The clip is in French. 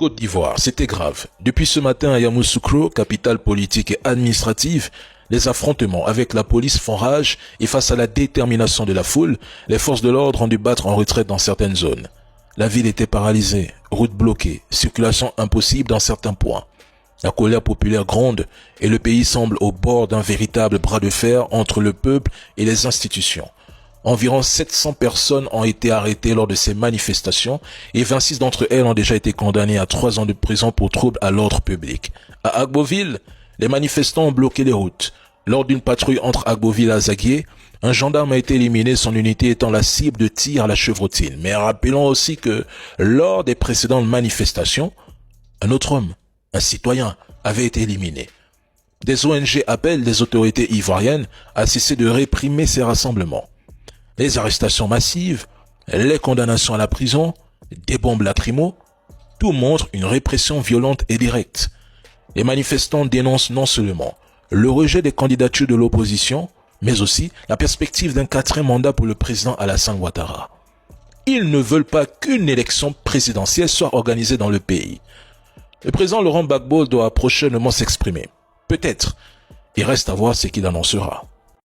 Côte d'Ivoire, c'était grave. Depuis ce matin à Yamoussoukro, capitale politique et administrative, les affrontements avec la police font rage et face à la détermination de la foule, les forces de l'ordre ont dû battre en retraite dans certaines zones. La ville était paralysée, routes bloquées, circulation impossible dans certains points. La colère populaire gronde et le pays semble au bord d'un véritable bras de fer entre le peuple et les institutions. Environ 700 personnes ont été arrêtées lors de ces manifestations et 26 d'entre elles ont déjà été condamnées à 3 ans de prison pour troubles à l'ordre public. À Agboville, les manifestants ont bloqué les routes. Lors d'une patrouille entre Agboville et Azaguié, un gendarme a été éliminé, son unité étant la cible de tir à la chevrotine. Mais rappelons aussi que lors des précédentes manifestations, un autre homme, un citoyen, avait été éliminé. Des ONG appellent les autorités ivoiriennes à cesser de réprimer ces rassemblements. Les arrestations massives, les condamnations à la prison, des bombes lacrymo, tout montre une répression violente et directe. Les manifestants dénoncent non seulement le rejet des candidatures de l'opposition, mais aussi la perspective d'un 4e mandat pour le président Alassane Ouattara. Ils ne veulent pas qu'une élection présidentielle soit organisée dans le pays. Le président Laurent Gbagbo doit prochainement s'exprimer. Peut-être. Il reste à voir ce qu'il annoncera.